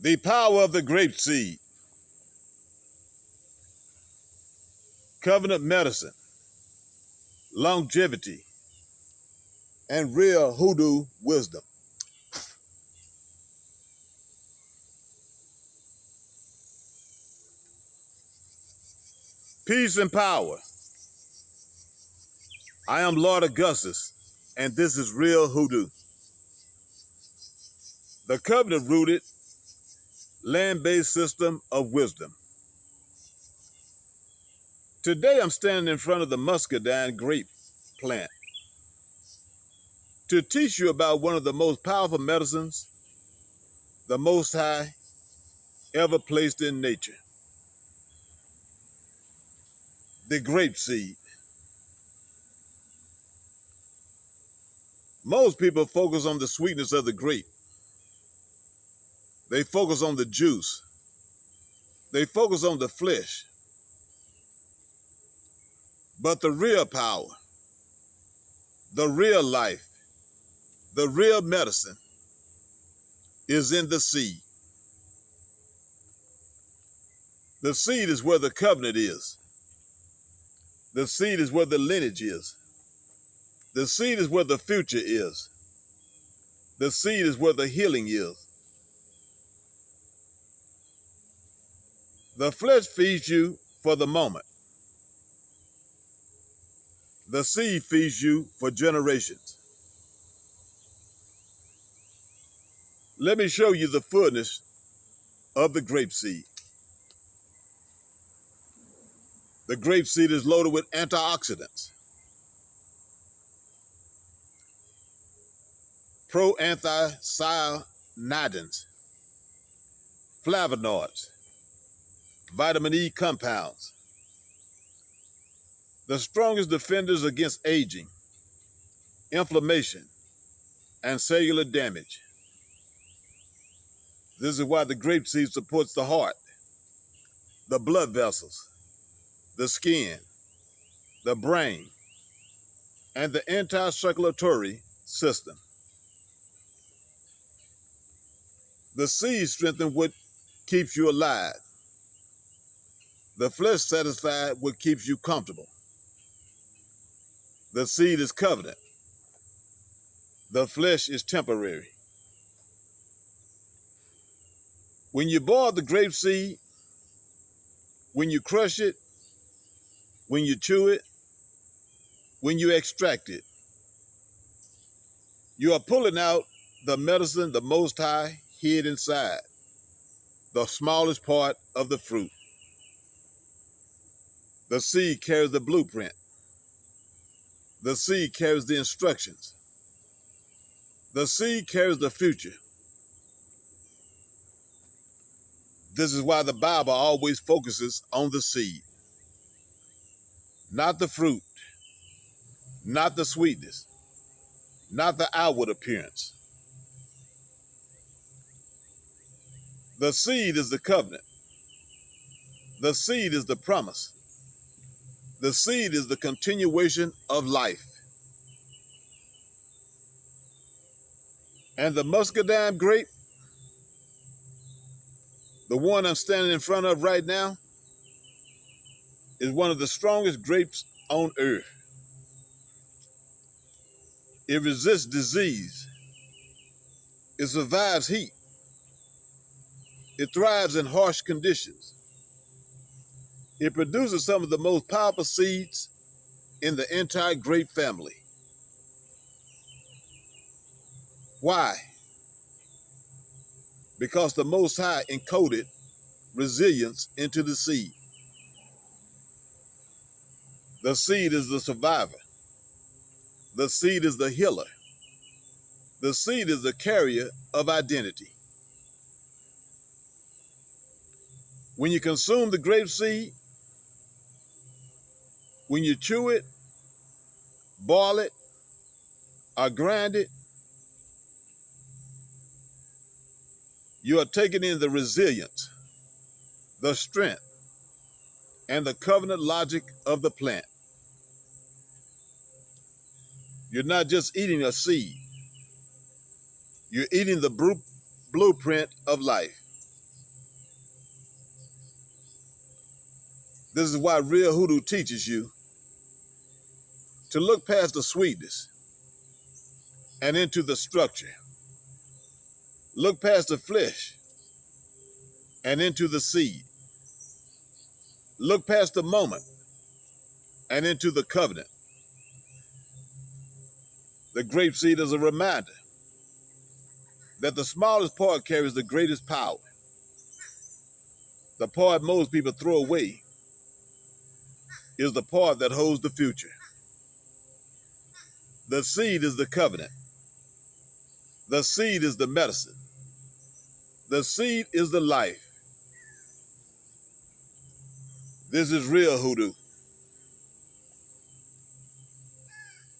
The power of the grape seed, covenant medicine, longevity, and real hoodoo wisdom. Peace and power. I am Lord Augustus, and this is Real Hoodoo. The covenant-rooted, land-based system of wisdom. Today I'm standing in front of the Muscadine grape plant to teach you about one of the most powerful medicines the Most High ever placed in nature. The grape seed. Most people focus on the sweetness of the grape. They focus on the juice. They focus on the flesh. But the real power, the real life, the real medicine is in the seed. The seed is where the covenant is. The seed is where the lineage is. The seed is where the future is. The seed is where the healing is. The flesh feeds you for the moment. The seed feeds you for generations. Let me show you the fullness of the grape seed. The grape seed is loaded with antioxidants, proanthocyanidins, flavonoids, vitamin E compounds, the strongest defenders against aging, inflammation, and cellular damage. This is why the grape seed supports the heart, the blood vessels, the skin, the brain, and the entire circulatory system. The seed strengthens what keeps you alive. The flesh satisfied what keeps you comfortable. The seed is covenant. The flesh is temporary. When you boil the grape seed, when you crush it, when you chew it, when you extract it, you are pulling out the medicine the Most High hid inside, the smallest part of the fruit. The seed carries the blueprint. The seed carries the instructions. The seed carries the future. This is why the Bible always focuses on the seed, not the fruit, not the sweetness, not the outward appearance. The seed is the covenant. The seed is the promise. The seed is the continuation of life. And the muscadine grape, the one I'm standing in front of right now, is one of the strongest grapes on earth. It resists disease. It survives heat. It thrives in harsh conditions. It produces some of the most powerful seeds in the entire grape family. Why? Because the Most High encoded resilience into the seed. The seed is the survivor. The seed is the healer. The seed is the carrier of identity. When you consume the grape seed, when you chew it, boil it, or grind it, you are taking in the resilience, the strength, and the covenant logic of the plant. You're not just eating a seed. You're eating the blueprint of life. This is why Real Hoodoo teaches you to look past the sweetness and into the structure. Look past the flesh and into the seed. Look past the moment and into the covenant. The grape seed is a reminder that the smallest part carries the greatest power. The part most people throw away is the part that holds the future. The seed is the covenant. The seed is the medicine. The seed is the life. This is Real Hoodoo.